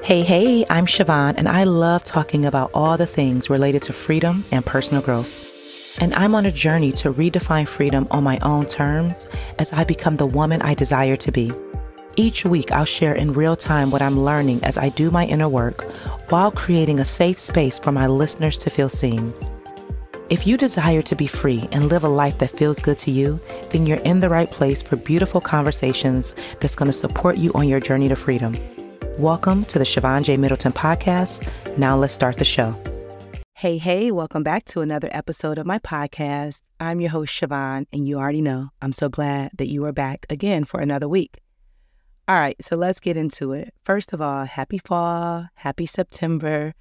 Hey, I'm Siobhan, and I love talking about all the things related to freedom and personal growth. And I'm on a journey to redefine freedom on my own terms as I become the woman I desire to be. Each week, I'll share in real time what I'm learning as I do my inner work while creating a safe space for my listeners to feel seen. If you desire to be free and live a life that feels good to you, then you're in the right place for beautiful conversations that's going to support you on your journey to freedom. Welcome to the Siobhan J. Middleton podcast. Now let's start the show. Hey, welcome back to another episode of my podcast. I'm your host, Siobhan, and you already know I'm so glad that you are back again for another week. All right, so let's get into it. First of all, happy fall, happy September.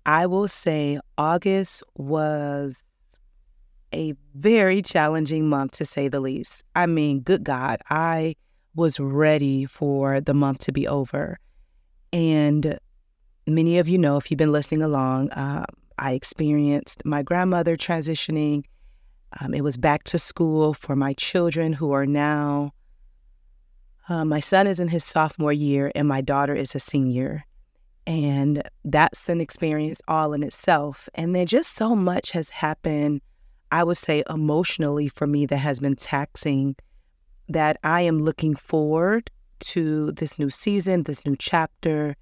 I will say August was a very challenging month, to say the least. I mean, good God, I was ready for the month to be over. And many of you know, if you've been listening along, I experienced my grandmother transitioning. It was back to school for my children who are now, my son is in his sophomore year and my daughter is a senior. And that's an experience all in itself. And then just so much has happened, I would say emotionally for me, that has been taxing, that I am looking forward to this new season, this new chapter,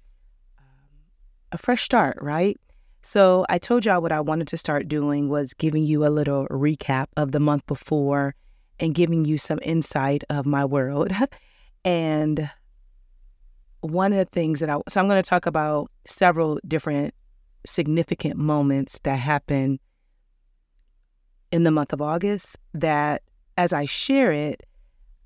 a fresh start, right? So I told y'all what I wanted to start doing was giving you a little recap of the month before and giving you some insight of my world. And one of the things that so I'm going to talk about several different significant moments that happened in the month of August that as I share it,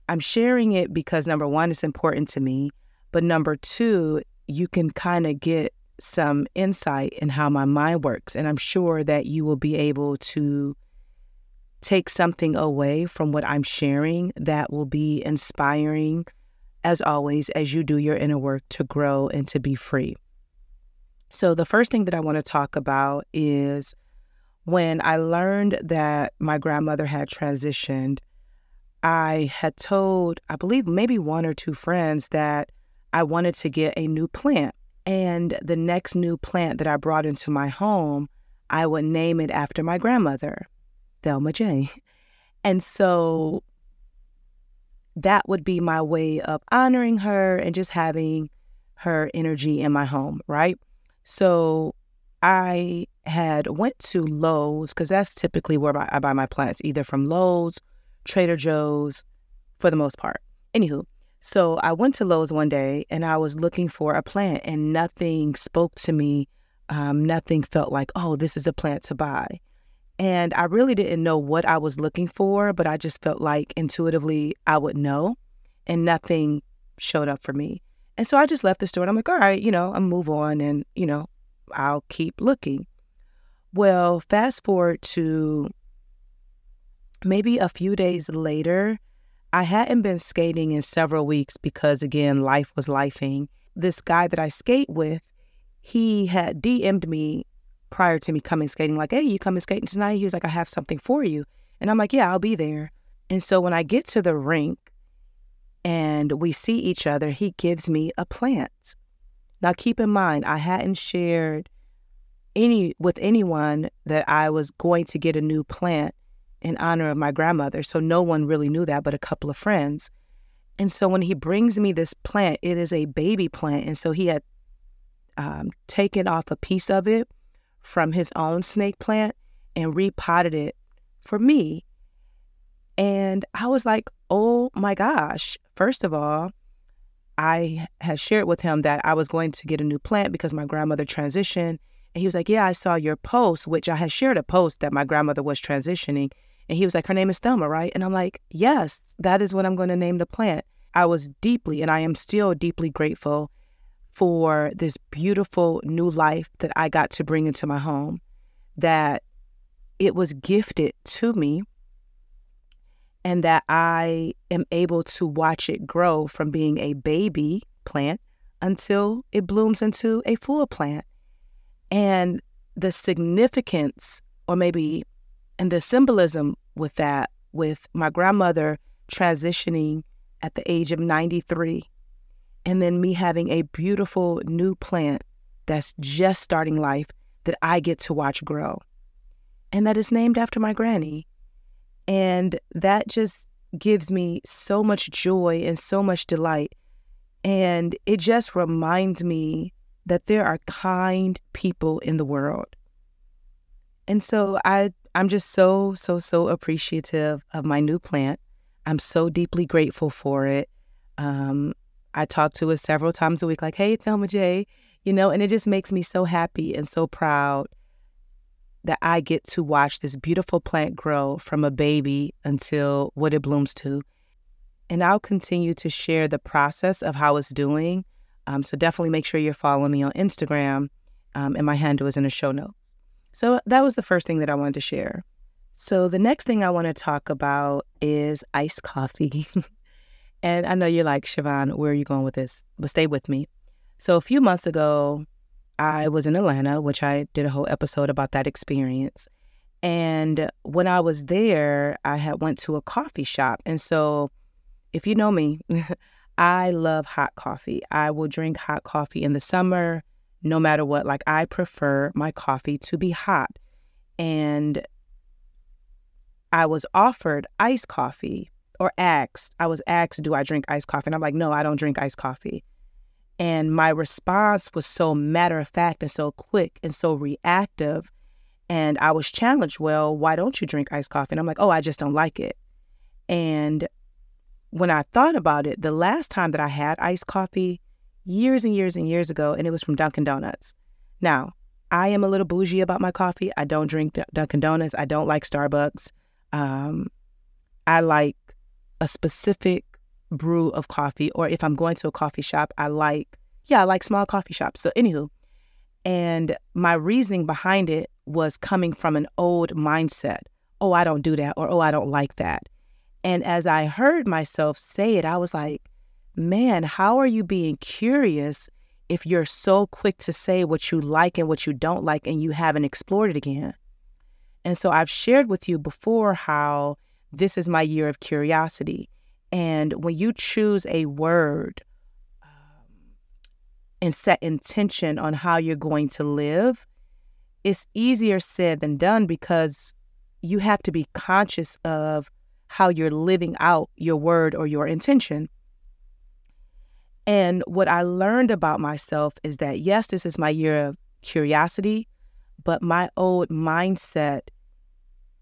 I'm sharing it because number one, it's important to me, but number two, you can kind of get some insight in how my mind works. And I'm sure that you will be able to take something away from what I'm sharing that will be inspiring, as always, as you do your inner work to grow and to be free. So the first thing that I want to talk about is when I learned that my grandmother had transitioned, I had told, I believe, maybe one or two friends that I wanted to get a new plant. And the next new plant that I brought into my home, I would name it after my grandmother, Thelma J. And so that would be my way of honoring her and just having her energy in my home, right? So I had went to Lowe's, because that's typically where I buy my plants, either from Lowe's, Trader Joe's, for the most part. Anywho, so I went to Lowe's one day and I was looking for a plant and nothing spoke to me. Nothing felt like, oh, this is a plant to buy. And I really didn't know what I was looking for, but I just felt like intuitively I would know, and nothing showed up for me. And so I just left the store and I'm like, all right, I'll move on and, I'll keep looking. Well, fast forward to maybe a few days later, I hadn't been skating in several weeks because, again, life was lifing. This guy that I skate with, he had DM'd me prior to me coming skating, like, hey, you coming skating tonight? He was like, I have something for you. And I'm like, yeah, I'll be there. And so when I get to the rink and we see each other, he gives me a plant. Now, keep in mind, I hadn't shared with anyone that I was going to get a new plant in honor of my grandmother. So no one really knew that but a couple of friends. And so when he brings me this plant, it is a baby plant. And so he had taken off a piece of it from his own snake plant and repotted it for me. And I was like, oh my gosh. First of all, I had shared with him that I was going to get a new plant because my grandmother transitioned. And he was like, yeah, I saw your post, which I had shared a post that my grandmother was transitioning. And he was like, her name is Thelma, right? And I'm like, yes, that is what I'm going to name the plant. I was deeply, and I am still deeply grateful for this beautiful new life that I got to bring into my home, that it was gifted to me and that I am able to watch it grow from being a baby plant until it blooms into a full plant. And the significance, or maybe, and the symbolism with that, with my grandmother transitioning at the age of 93 and then me having a beautiful new plant that's just starting life that I get to watch grow. And that is named after my granny. And that just gives me so much joy and so much delight. And it just reminds me that there are kind people in the world. And so I'm just so appreciative of my new plant. I'm so deeply grateful for it. I talk to it several times a week, like, hey, Thelma J, and it just makes me so happy and so proud that I get to watch this beautiful plant grow from a baby until what it blooms to. And I'll continue to share the process of how it's doing. So definitely make sure you're following me on Instagram, and my handle is in the show notes. So that was the first thing that I wanted to share. So the next thing I want to talk about is iced coffee. And I know you're like, Siobhan, where are you going with this? But stay with me. So a few months ago, I was in Atlanta, which I did a whole episode about that experience. And when I was there, I had went to a coffee shop. And so if you know me, I love hot coffee. I will drink hot coffee in the summer, no matter what. Like, I prefer my coffee to be hot. And I was offered iced coffee, or I was asked, do I drink iced coffee? And I'm like, no, I don't drink iced coffee. And my response was so matter of fact and so quick and so reactive. And I was challenged, well, why don't you drink iced coffee? And I'm like, oh, I just don't like it. And when I thought about it, the last time that I had iced coffee, years and years and years ago, and it was from Dunkin' Donuts. Now, I am a little bougie about my coffee. I don't drink Dunkin' Donuts. I don't like Starbucks. I like a specific brew of coffee, or if I'm going to a coffee shop, I like small coffee shops. So anywho, and my reasoning behind it was coming from an old mindset. Oh, I don't do that, or oh, I don't like that. And as I heard myself say it, I was like, man, how are you being curious if you're so quick to say what you like and what you don't like and you haven't explored it again? And so I've shared with you before how this is my year of curiosity. And when you choose a word and set intention on how you're going to live, it's easier said than done, because you have to be conscious of how you're living out your word or your intention. And what I learned about myself is that, yes, this is my year of curiosity, but my old mindset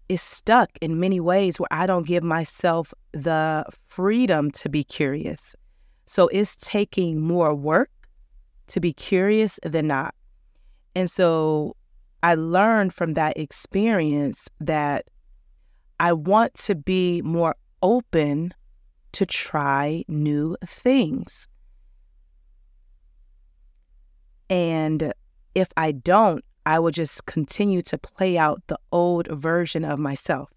is stuck in many ways where I don't give myself the freedom to be curious. So it's taking more work to be curious than not. And so I learned from that experience that I want to be more open to try new things. And if I don't, I will just continue to play out the old version of myself.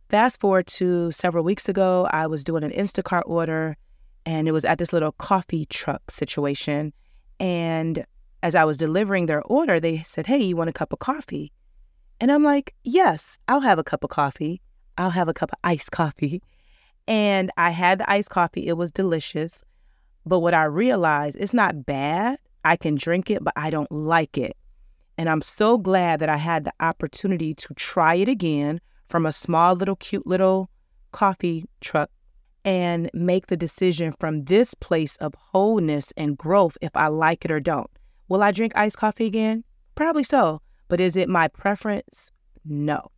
Fast forward to several weeks ago, I was doing an Instacart order, and it was at this little coffee truck situation. And as I was delivering their order, they said, hey, you want a cup of coffee? And I'm like, yes, I'll have a cup of coffee. I'll have a cup of iced coffee. And I had the iced coffee. It was delicious. But what I realized, it's not bad. I can drink it, but I don't like it. And I'm so glad that I had the opportunity to try it again from a small little cute little coffee truck and make the decision from this place of wholeness and growth if I like it or don't. Will I drink iced coffee again? Probably so. But is it my preference? No.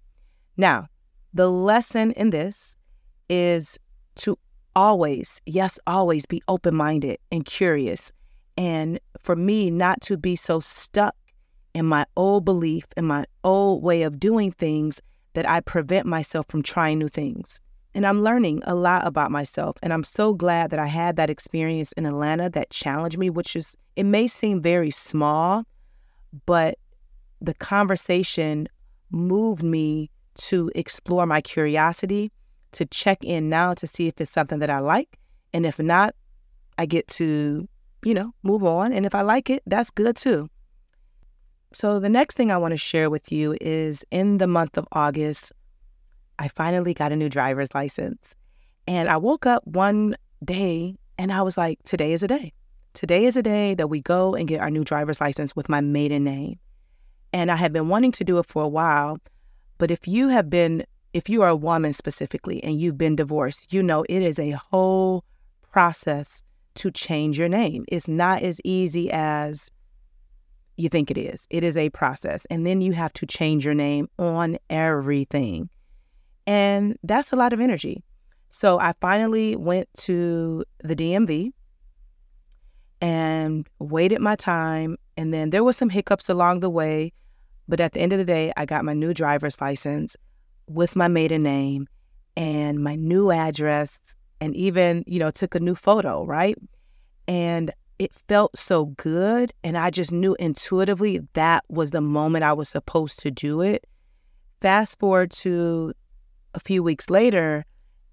Now, the lesson in this is to always, yes, always be open-minded and curious. And for me, not to be so stuck in my old belief, in my old way of doing things, that I prevent myself from trying new things. And I'm learning a lot about myself. And I'm so glad that I had that experience in Atlanta that challenged me, it may seem very small, but the conversation moved me to explore my curiosity, to check in now to see if it's something that I like. And if not, I get to, move on. And if I like it, that's good too. So the next thing I want to share with you is in the month of August, I finally got a new driver's license. And I woke up one day And I was like, today is a day. Today is a day that we go and get our new driver's license with my maiden name. And I had been wanting to do it for a while, but if you are a woman specifically and you've been divorced, you know it is a whole process to change your name. It's not as easy as you think it is. It is a process. And then you have to change your name on everything. And that's a lot of energy. So I finally went to the DMV and waited my time. And then there was some hiccups along the way. But at the end of the day, I got my new driver's license with my maiden name and my new address, and even, took a new photo, right? And it felt so good. And I just knew intuitively that was the moment I was supposed to do it. Fast forward to a few weeks later,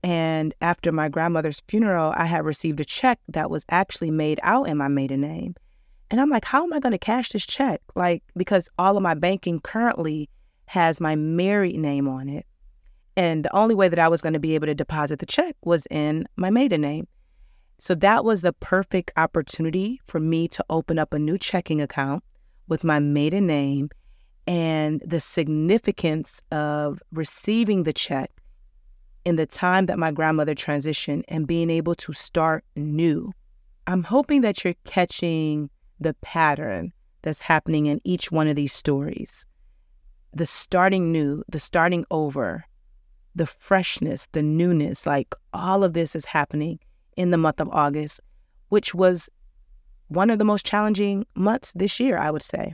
and after my grandmother's funeral, I had received a check that was actually made out in my maiden name. And I'm like, how am I going to cash this check? Because all of my banking currently has my married name on it. And the only way that I was going to be able to deposit the check was in my maiden name. So that was the perfect opportunity for me to open up a new checking account with my maiden name, and the significance of receiving the check in the time that my grandmother transitioned and being able to start new. I'm hoping that you're catching the pattern that's happening in each one of these stories. The starting new, the starting over, the freshness, the newness, all of this is happening in the month of August, which was one of the most challenging months this year, I would say.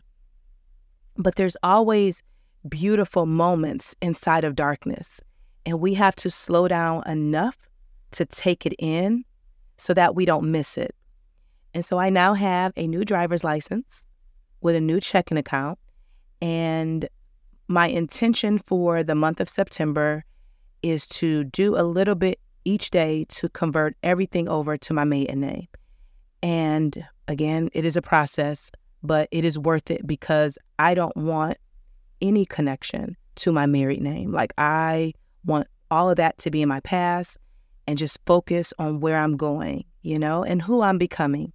But there's always beautiful moments inside of darkness, and we have to slow down enough to take it in so that we don't miss it. And so I now have a new driver's license with a new checking account. And my intention for the month of September is to do a little bit each day to convert everything over to my maiden name. And again, it is a process, but it is worth it because I don't want any connection to my married name. I want all of that to be in my past and just focus on where I'm going, and who I'm becoming.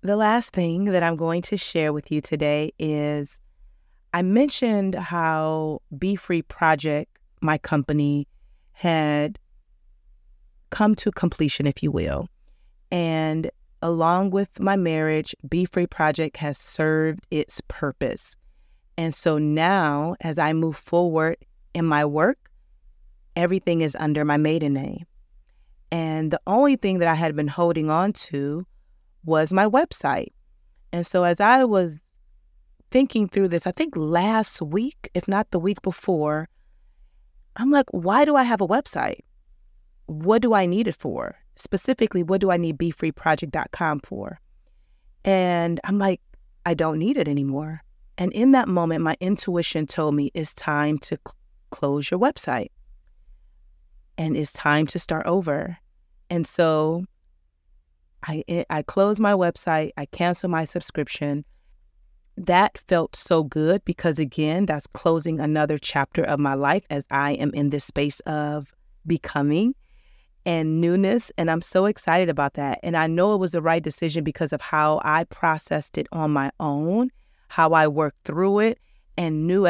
The last thing that I'm going to share with you today is I mentioned how Be Free Project, my company, had come to completion, if you will. And along with my marriage, Be Free Project has served its purpose. And so now, as I move forward in my work, everything is under my maiden name. And the only thing that I had been holding on to was my website. And so as I was thinking through this, I think last week, if not the week before, I'm like, why do I have a website? What do I need it for? Specifically, what do I need BeFreeProject.com for? And I'm like, I don't need it anymore. And in that moment, my intuition told me it's time to close your website. And it's time to start over. And so I closed my website. I canceled my subscription. That felt so good because, again, that's closing another chapter of my life as I am in this space of becoming and newness. And I'm so excited about that. And I know it was the right decision because of how I processed it on my own, how I worked through it, and knew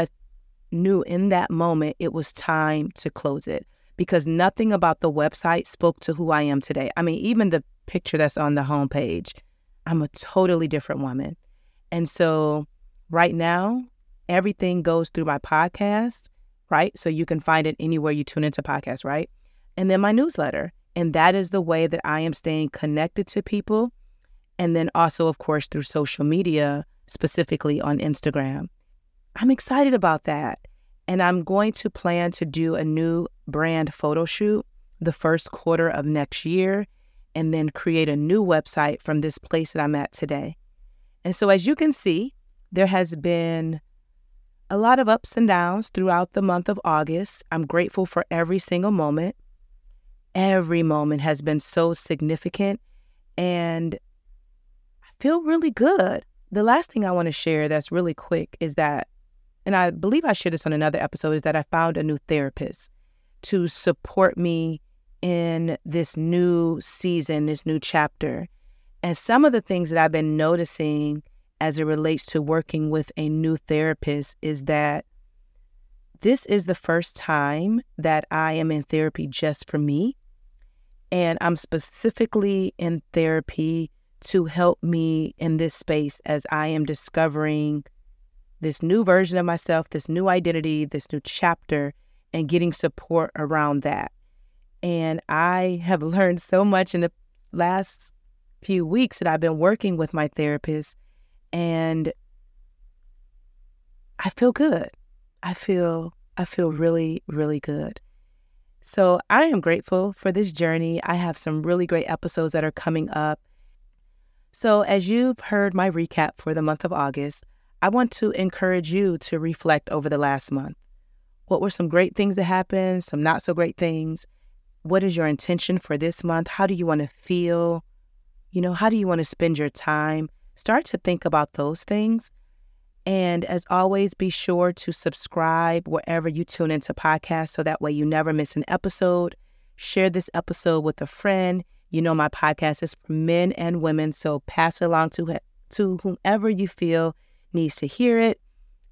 in that moment it was time to close it. Because nothing about the website spoke to who I am today. I mean, even the picture that's on the homepage, I'm a totally different woman. And so right now, everything goes through my podcast, right? So you can find it anywhere you tune into podcasts, right? And then my newsletter. And that is the way that I am staying connected to people. And then also, of course, through social media, specifically on Instagram. I'm excited about that. And I'm going to plan to do a new brand photo shoot the first quarter of next year, and then create a new website from this place that I'm at today. And so as you can see, there has been a lot of ups and downs throughout the month of August. I'm grateful for every single moment. Every moment has been so significant, and I feel really good. The last thing I want to share that's really quick is that, and I believe I shared this on another episode, is that I found a new therapist to support me in this new season, this new chapter. And some of the things that I've been noticing as it relates to working with a new therapist is that this is the first time that I am in therapy just for me. And I'm specifically in therapy to help me in this space as I am discovering this new version of myself, this new identity, this new chapter, and getting support around that. And I have learned so much in the last few weeks that I've been working with my therapist, and I feel good. I feel really, really good. So I am grateful for this journey. I have some really great episodes that are coming up. So as you've heard my recap for the month of August, I want to encourage you to reflect over the last month. What were some great things that happened? Some not so great things? What is your intention for this month? How do you want to feel? How do you want to spend your time? Start to think about those things. And as always, be sure to subscribe wherever you tune into podcasts so that way you never miss an episode. Share this episode with a friend. My podcast is for men and women, so pass it along to whomever you feel needs to hear it.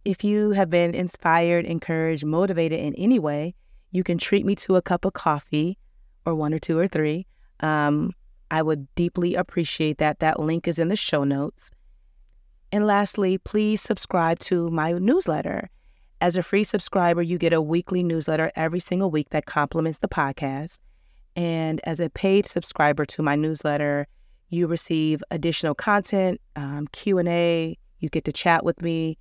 If you have been inspired, encouraged, motivated in any way, you can treat me to a cup of coffee, or 1 or 2 or 3. I would deeply appreciate that. That link is in the show notes. And lastly, please subscribe to my newsletter. As a free subscriber, you get a weekly newsletter every single week that complements the podcast. And as a paid subscriber to my newsletter, you receive additional content, Q&A. You get to chat with me,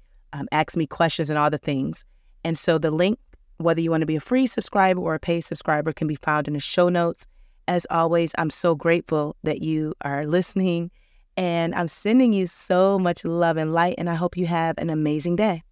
ask me questions and all the things. And so the link, whether you want to be a free subscriber or a paid subscriber, can be found in the show notes. As always, I'm so grateful that you are listening, and I'm sending you so much love and light, and I hope you have an amazing day.